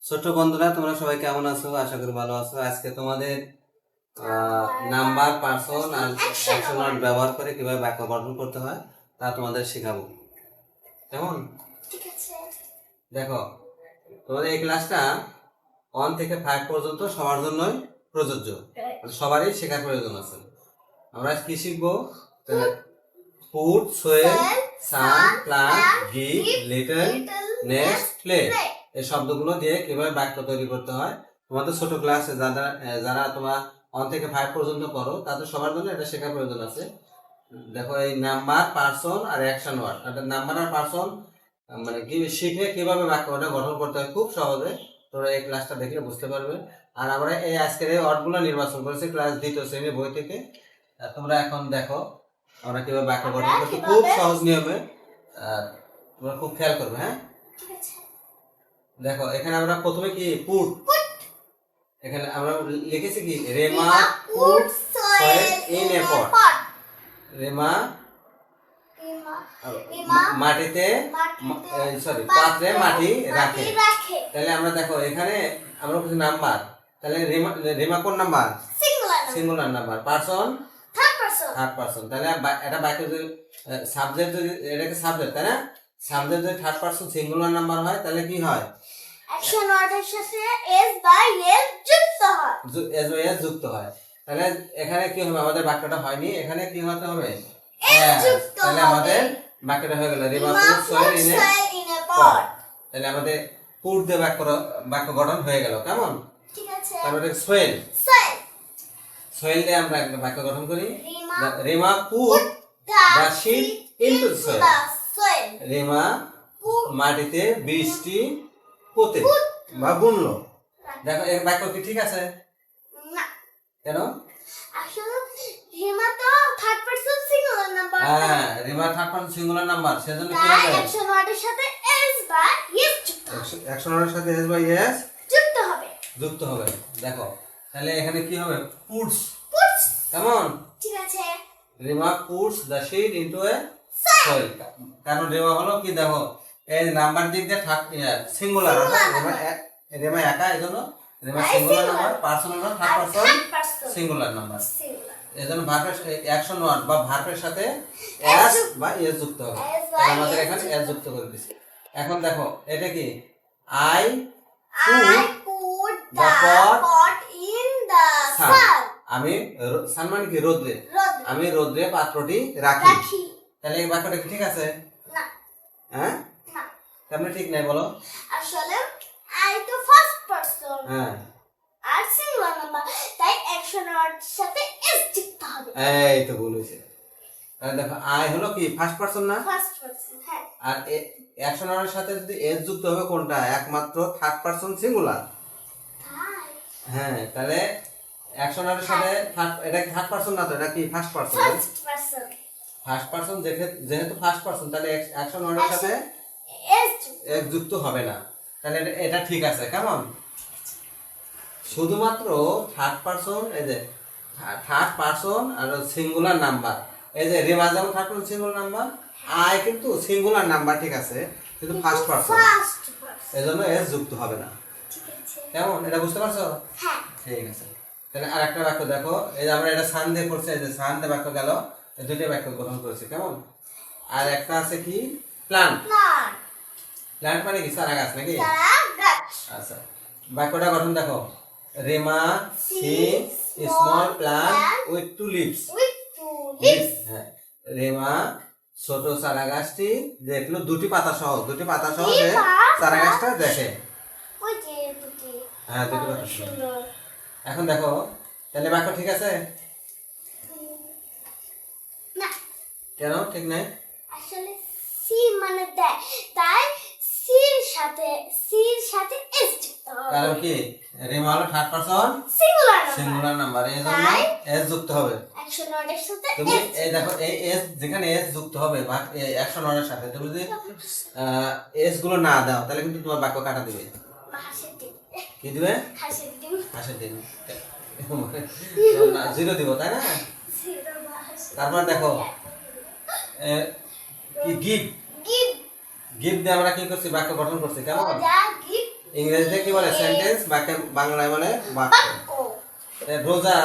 ছোট বন্ধুরা, তোমরা সবাই কেমন আছো? আশা করি ভালো আছো। আজকে তোমাদের নাম্বার, পার্সন আর অ্যাকশন ওয়ার্ড ব্যবহার করে কিভাবে বাক্য গঠন করতে হয় তা তোমাদের শেখাবো। কেমন? ঠিক আছে। দেখো, তোমাদের এই ক্লাসটা 1 থেকে 5 পর্যন্ত সবার জন্যই প্রযোজ্য, সবারই শেখার প্রয়োজন আছে। আমরা কি শিখবো? Food, soil, sun, plant, give, little, next, play এই শব্দগুলো দিয়ে কিভাবে বাক্য তৈরি করতে হয়। তোমাদের ছোট ক্লাসে যারা তোমরা 1 থেকে 5 পর্যন্ত পড়ো তাদের সবার জন্য এটা শেখার প্রয়োজন আছে। দেখো, এই নাম্বার, পার্সন আর অ্যাকশন ওয়ার্ড, অর্থাৎ নাম্বার আর পার্সন মানে কি শিখে কিভাবে বাক্যটা গঠন করতে হয় খুব সহজে তোমরা এই ক্লাসটা দেখলে বুঝতে পারবে। আর আমরা এই আজকের এই ওয়ার্ডগুলো নির্বাচন করেছি ক্লাস 2য় শ্রেণীর বই থেকে। তোমরা এখন দেখো আমরা কিভাবে বাক্য গঠন করতে খুব সহজ নিয়মে, তোমরা খুব খেয়াল করবে। হ্যাঁ, ঠিক আছে। দেখো এখানে আমরা প্রথমে কি পুট, এখানে আমরা লিখেছি কি Rema put soil in a pot. Rema মাটিতে পাত্রে মাটি রাখে। তাহলে আমরা দেখো এখানে আমরা কিছু নাম্বার, তাহলে রেমা কোন number? Singular number. Person third person. তাহলে এটা বাক্য যদি সাবজেক্ট, যদি এটাকে সাবজেক্ট, তাই না? সাবজেক্ট যদি থার্ড পার্সন সিঙ্গুলার নাম্বার হয় তাহলে কি হয়? অ্যাকশন ওয়ার্ডের সাথে এস বা এস যুক্ত হয়। এস বা এস যুক্ত হয়। তাহলে এখানে কি হবে? আমাদের বাক্যটা হয়নি, এখানে কি হতে হবে? তাহলে আমাদের বাক্যটা হয়ে গেল Rema put soil in a pot. তাহলে আমাদের পুট দিয়ে বাক্য গঠন হয়ে গেল। কেমন? ঠিক আছে। তারপরে সোয়েল, সোয়েল দিয়ে আমরা একটা বাক্য গঠন করি। Rema put the seed into soil. Rema মাটিতে বীজটি পুঁতে বা বুনলো। দেখো এই বাক্য কি ঠিক আছে? না। কেন? আসলে রিমা তো থার্ড পারসন সিঙ্গুলার নাম্বার। হ্যাঁ, Rima third person singular number, সেজন্য কি তাই হবে? অ্যাকশন ওয়ার্ডের সাথে এস বা এস যুক্ত হবে। অ্যাকশন ওয়ার্ডের সাথে এস বা এস যুক্ত হবে। যুক্ত হবে। দেখো তাহলে এখানে কি হবে? পুটস। পুটস। কেমন? ঠিক আছে। Rima puts the seed into a soil. কারণ রিমা হলো কি, দেখো এই নাম্বার দিক দিয়ে সিঙ্গুলার, রিমা একা, এজন্য রিমা সিঙ্গুলার নাম্বার। পার্সন হলো থার্ড পারসন সিঙ্গুলার নাম্বার। এজন্য ভার্বের অ্যাকশন ওয়ার্ড বা ভার্বের সাথে এস বা এস যুক্ত হবে। তাহলে আমাদের এখানে এস যুক্ত করে দিছি। এখন দেখো এটা কি? I put the pot in the sun. আমি সান মানে কি? রোদ্রে। আমি রোদ্রে পাত্রটি রাখি। তাহলে এই বাক্যটা কি ঠিক আছে? না। হ্যাঁ, না। কেমন ঠিক নাই বলো? আসলে আই তো ফার্স্ট পারসন। হ্যাঁ, আর সিঙ্গুলার নাম্বার, তাই অ্যাকশন ওয়ার্ডের সাথে এস যুক্ত হবে। এই তো বলেছে। তাহলে দেখো আই হলো কি ফার্স্ট পারসন না? First person. হ্যাঁ। আর অ্যাকশন ওয়ার্ডের সাথে যদি এস যুক্ত হবে কোনটা? একমাত্র থার্ড পারসন সিঙ্গুলার। তাই হ্যাঁ, তাহলে অ্যাকশন ওয়ার্ডের সাথে এটা থার্ড পারসন না, তো এটা কি first person? First person. First person যেহেতু ফার্স্ট পারসন, তাহলে অ্যাকশন ওয়ার্ডের সাথে এস যুক্ত হবে না। তাহলে এটা ঠিক আছে। কেমন? শুধুমাত্র থার্ড পারসন, এই যে থার্ড পারসন আর সিঙ্গুলার নাম্বার, এই যে রিমা যেমন third person singular number, I কিন্তু সিঙ্গুলার নাম্বার, ঠিক আছে, কিন্তু ফার্স্ট পারসন, এজন্য এস যুক্ত হবে না। ঠিক আছে। কেমন? এটা বুঝতে পারছো? হ্যাঁ। ঠিক আছে। তাহলে আরেকটা বাক্য দেখো, এই যে আমরা এটা সান দিয়ে করছি, এই যে সান দিয়ে বাক্য গেল, এই দুইটা বাক্য গঠন করেছি। কেমন? আর একটা আছে কি? প্লান্ট। প্লান্ট মানে কি? চারা গাছ নাকি? আচ্ছা, বাক্যটা গঠন দেখো। Rema see small plant with two leaves. হ্যাঁ, রেমা ছোট চারা গাছটি দেখলো দুটি পাতা সহ যে চারা গাছটা দেখে। ওই যে দুটি। হ্যাঁ, দুটি পাতা সহ। এখন দেখো তাহলে বাক্য ঠিক আছে? না। কেন ঠিক নাই? আসলে সি মানে দেয়, তাই সির সাথে এস যুক্ত হবে। কারণ কি? রেমা হলো থার্ড পারসন সিঙ্গুলার নাম্বার, এজন্য এস যুক্ত হবে। অ্যাকশন ওয়ার্ডের সাথে তুমি এস। এই দেখো, এই এস যেখানে এস যুক্ত হবে বা অ্যাকশন ওয়ার্ডের সাথে, তুমি যদি এস গুলো না দাও তাহলে কিন্তু তোমার বাক্য কাটা দিবে। হাসির দিন। কি দিবে? হাসির দিন। হাসির দিন। জিরো দিব, তাই না? তারপর দেখো কি গিভ দিয়ে আমরা কি করছি? বাক্য গঠন করছি। কেমন? ইংরেজিতে কি বলে সেন্টেন্স, বাংলায় বলে বাক্য। বাক্য। রোজা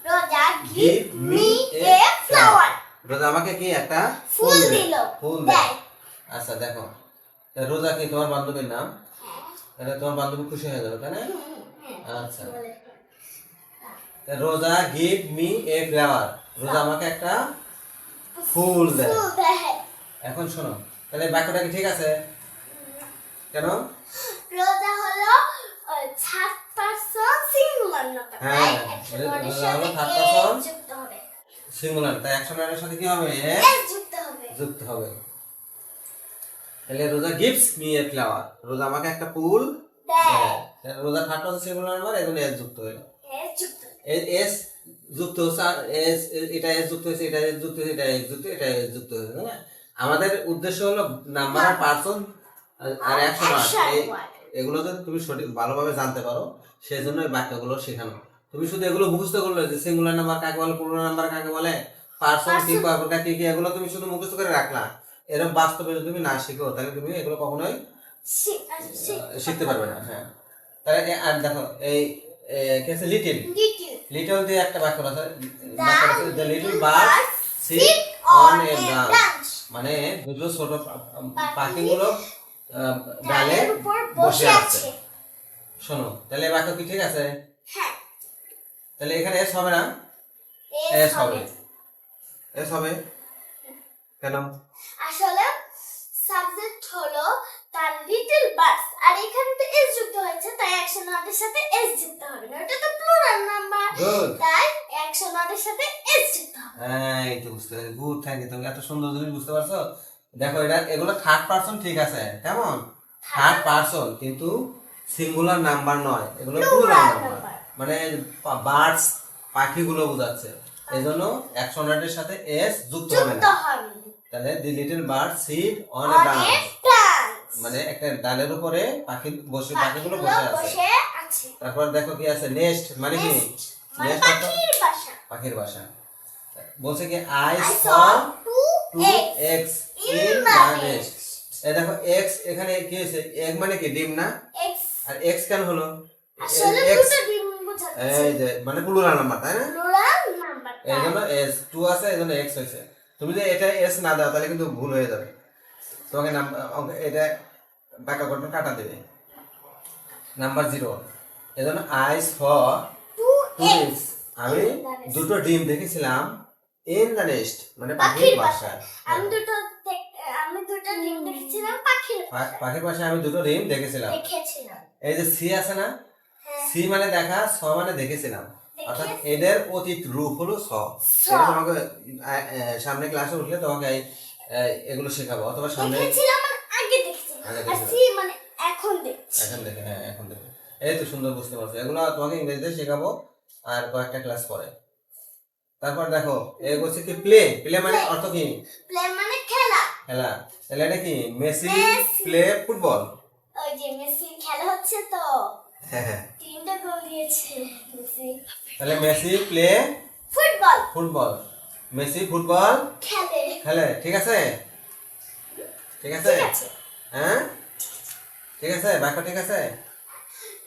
রোজা give me a flower, রোজা আমাকে কি একটা ফুল দিল, ফুল দেয়। দেয়। আচ্ছা দেখো, রোজা কি তোমার বান্ধবীর নাম? তাহলে তোমার বান্ধবী খুশি হয়ে যাবে, তাই না? আচ্ছা, রোজা give me a flower, রোজা আমাকে একটা ফুল দেয়। ফুল দেয়। এখন শোনো, তাহলে বাক্যটা কি ঠিক আছে? কেন? রোজা হলো থার্ড পারসন সিঙ্গুলার নাম্বার, হ্যাঁ, তাই অ্যাকশন ওয়ার্ডের রোজা হলো সাথে third person এস যুক্ত হবে, সিঙ্গুলার, তাই অ্যাকশন ওয়ার্ডের সাথে কি হবে? এস যুক্ত হবে। যুক্ত হবে। তাহলে রোজা gives me a flower, রোজা আমাকে একটা ফুল দেয়, দেয়। রোজা থার্ড পারসন সিঙ্গুলার নাম্বার, এজন্য এস যুক্ত হলো। এস যুক্ত। এস যুক্ত হচ্ছে, আর এস, এটা এস যুক্ত হয়েছে, এটা এস যুক্ত হয়েছে, এটা এস যুক্ত, এটা এস যুক্ত হয়েছে, তাই না? আমাদের উদ্দেশ্য হলো নাম্বার আর পার্সন আর অ্যাকশন ওয়ার্ড, এগুলো যদি তুমি সঠিক ভালোভাবে জানতে পারো, সেই জন্য এই বাক্যগুলো শেখানো। তুমি শুধু এগুলো মুখস্থ করলে যে সিঙ্গুলার নাম্বার কাকে বলে, প্লুরাল নাম্বার কাকে বলে, পার্সন কি প্রকার কি কি, এগুলো তুমি শুধু মুখস্থ করে রাখলা। এরকম বাস্তবে যদি তুমি না শিখো, তাহলে তুমি এগুলো কখনোই শিখতে পারবে না। হ্যাঁ, তাহলে আর দেখো এই কি আছে, লিটিল, লিটল দিয়ে একটা বাক্য আছে, the little bird sit on A branch, মানে দুটো ছোট পাখিগুলো ডালে বসে আছে। শোনো, তাহলে এই বাক্য কি ঠিক আছে? হ্যাঁ, তাহলে এখানে এস হবে না? এস হবে, এস হবে কেন? আসলে সাবজেক্ট হলো তার লিটল বাস, আর এখানে তো এস যুক্ত হয়েছে, তাই অ্যাকশন ওয়ার্ডের সাথে এস যুক্ত হবে না, ওটা তো প্লুরাল নাম্বার, Good. তাই অ্যাকশন ওয়ার্ডের সাথে এস যুক্ত হবে। হ্যাঁ, এই তো বুঝতে পারছি। Good, thank you. তুমি এত সুন্দর জিনিস বুঝতে পারছো। দেখো, এগুলো থার্ড পারসন ঠিক আছে, কেমন? থার্ড পারসন, কিন্তু সিঙ্গুলার নাম্বার নয়, এগুলো প্লুরাল নাম্বার, মানে বার্ডস, পাখিগুলো বোঝাচ্ছে। এজন্য অ্যাকশন ওয়ার্ডের সাথে এস যুক্ত হবে যুক্ত না। হবে। তাহলে the little bird sit on a অনেক ব্রাঞ্চ, প্লান্টস, মানে একটা ডালের উপরে পাখিগুলো পাখিগুলো বসে আছে। বসে আছে। তারপর দেখো কি আছে, নেস্ট, মানে কি? Nest, মানে নেস্ট অর্থ পাখির বাসা। পাখির বাসা। বলছে কি I I saw saw two two eggs eggs in in the the nest. Nest. এই দেখো এক্স, এখানে কি হয়েছে? এগ মানে কি? ডিম না? Eggs, আর এক্স কেন হলো? আসলে এক্স, দুটো ডিম বোঝাচ্ছে। এই যে মানে প্লুরাল নাম্বার, তাই না? প্লুরাল নাম্বার, এই জন্য এস টু আছে, এই জন্য এক্স হয়েছে। তুমি যদি এটা এস না দাও, তাহলে কিন্তু ভুল হয়ে যাবে। তোমাকে এটা বাঁকা গঠন কাটা দেবে। নাম্বার 0, এই জন্য I saw two two eggs eggs, আমি in the nest. দুটো ডিম দেখেছিলাম ইন দ্য নেস্ট, মানে পাখির বাসায়। আমি দুটো ডিম দেখেছিলাম পাখির পাখির বাসায় আমি দুটো ডিম দেখেছিলাম। দেখেছিলাম। এই যে সি আছে না, হ্যাঁ, সি মানে দেখা, স মানে দেখেছিলাম, অর্থাৎ এদের অতীত রূপ হলো স। স। এটা তোমাকে সামনে ক্লাসে উঠলে তোমাকে এগুলো শেখাবো, অথবা সামনে দেখেছিলাম মানে আগে দেখেছিলাম, আগে আর দেখেছিলাম। সি মানে এখন দেখছি। এখন দেখে, হ্যাঁ এখন দেখে। এই তো সুন্দর, বুঝতে পারছো। এগুলো তোমাকে ইংরেজিতে শেখাবো আর কয়েকটা ক্লাস পরে। তারপর দেখো, এ বলছে কি প্লে, প্লে মানে অর্থ কি? প্লে মানে খেলা। খেলা। তাহলে এটা কি? Messi Messi. Play football. ওই যে মেসির খেলা হচ্ছে তো, হ্যাঁ হ্যাঁ, 3টা গোল দিয়েছে মেসি। তাহলে Messi play football football, Messi football খেলে। খেলে। ঠিক আছে, ঠিক আছে, ঠিক আছে, হ্যাঁ ঠিক আছে, বাক্য ঠিক আছে,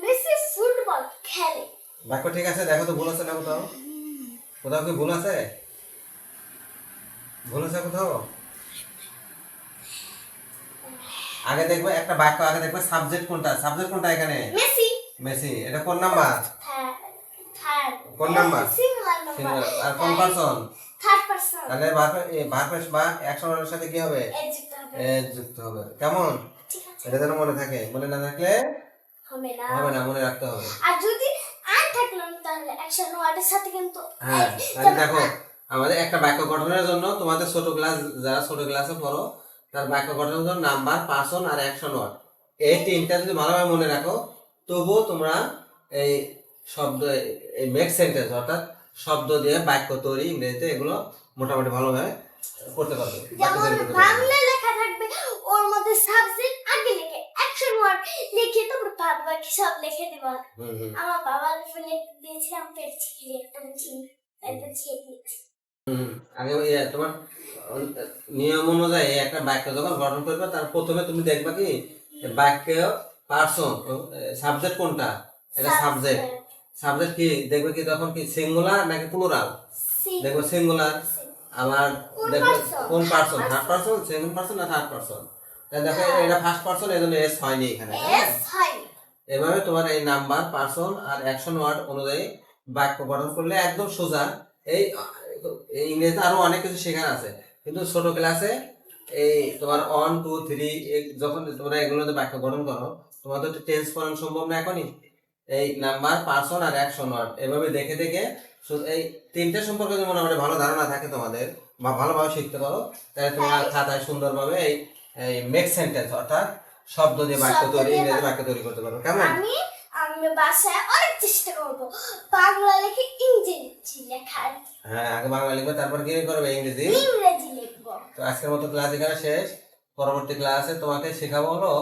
মেসি ফুটবল খেলে। বাক্য ঠিক আছে। দেখো তো ভুল আছে না কোথাও? কোথাও কি ভুল আছে? ভুল আছে কোথাও? আগে দেখবে একটা বাক্য, আগে দেখবে সাবজেক্ট কোনটা, সাবজেক্ট কোনটা এখানে? মেসি। মেসি, এটা কোন নাম্বার? থার্ড। কোন নাম্বার? Singular number. সিঙ্গুলার। আর কোন পারসন? Third person. তাহলে ভার্ব বা অ্যাকশন এর সাথে কি হবে? এ যুক্ত হবে। এ যুক্ত হবে। কেমন? ঠিক আছে, এটা যেন মনে থাকে, মনে না থাকলে হবে না। হবে না, মনে রাখতে হবে। আর যদি আর থাকলো না, তাহলে অ্যাকশন ওয়ার্ডের সাথে কিন্তু হ্যাঁ, তাহলে দেখো, আমাদের একটা বাক্য গঠনের জন্য তোমাদের ছোট ক্লাস, যারা ছোট ক্লাসে পড়ো, তার বাক্য গঠনের জন্য নাম্বার, পার্সন আর অ্যাকশন ওয়ার্ড, এই তিনটা যদি ভালোভাবে মনে রাখো, তবুও তোমরা এই শব্দ, এই মেক সেন্টেন্স, অর্থাৎ শব্দ দিয়ে বাক্য তৈরি ইংরেজিতে, এগুলো মোটামুটি ভালোভাবে করতে পারবে। বাক্য যেমন তৈরি করতে পারবে। বাংলা লেখা থাকবে, ওর মধ্যে সাবজেক্ট আগে লিখে অ্যাকশন ওয়ার্ড লিখে তোমরা বাকি সব লিখে দিবা। হুম হুম আমার বাবা লিখে দিয়েছিলাম, পেরেছি একটা ঠিক একটা ছেড়ে দিয়েছি। হুম। আগে ওই তোমার নিয়ম অনুযায়ী একটা বাক্য যখন গঠন করবে, তার প্রথমে তুমি দেখবা কি বাক্য পার্সন, সাবজেক্ট কোনটা? এটা সাবজেক্ট। সাবজেক্ট কি দেখবে কি তখন কি সিঙ্গুলার নাকি প্লুরাল? দেখো সিঙ্গুলার। আবার দেখো কোন person, third person, second person না থার্ড পার্সন? দেখো এটা ফার্স্ট পার্সন, এজন্য এস হয়নি এখানে। এভাবে তোমার এই নাম্বার, পার্সন আর অ্যাকশন ওয়ার্ড অনুযায়ী বাক্য গঠন করলে একদম সোজা। এই ইংরেজিতে আরো অনেক কিছু শেখার আছে, কিন্তু ছোট ক্লাসে এই তোমার 1 2 3 যখন তোমরা এগুলোতে বাক্য গঠন করো, তোমার তো টেন্স পড়ানো সম্ভব না এখনই। এই নাম্বার, পার্সন আর অ্যাকশন ওয়ার্ড এভাবে দেখে দেখে এই তিনটে সম্পর্কে যদি মোটামুটি ভালো ধারণা থাকে তোমাদের, বা ভালোভাবে শিখতে পারো, তাহলে তোমরা খাতায় সুন্দরভাবে এই মেক সেন্টেন্স অর্থাৎ শব্দ দিয়ে বাক্য তৈরি, ইংরেজি বাক্য তৈরি করতে পারো। কেমন? আমি বাসায় অনেক চেষ্টা করব বাংলা লিখে ইংরেজি লেখার। হ্যাঁ, আগে বাংলা লিখবে, তারপর কি করবে? ইংরেজি লিখবো। তো আজকের মতো ক্লাস এখানে শেষ। পরবর্তী ক্লাসে তোমাকে শেখাবো হলো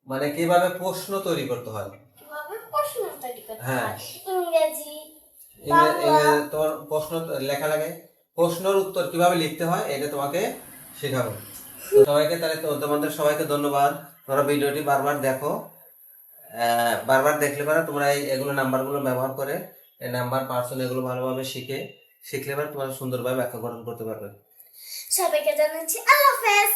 মানে কিভাবে প্রশ্ন তৈরি করতে হয়। কিভাবে প্রশ্ন তৈরি করতে হ্যাঁ। হয় ইংরেজি, তোমার প্রশ্ন লেখা লাগে, প্রশ্নের উত্তর কিভাবে লিখতে হয় এটা তোমাকে শেখাবো। তো সবাইকে তাহলে তোমাদের সবাইকে ধন্যবাদ। তোমরা ভিডিওটি বারবার দেখো, বারবার দেখলে পরে তোমরা এগুলো নাম্বারগুলো ব্যবহার করে এই নাম্বার, পার্সন এগুলো ভালোভাবে শিখলে পরে তোমরা সুন্দরভাবে ব্যাখ্যা গঠন করতে পারবে। সবাইকে জানাচ্ছি আল্লাহ হাফেজ।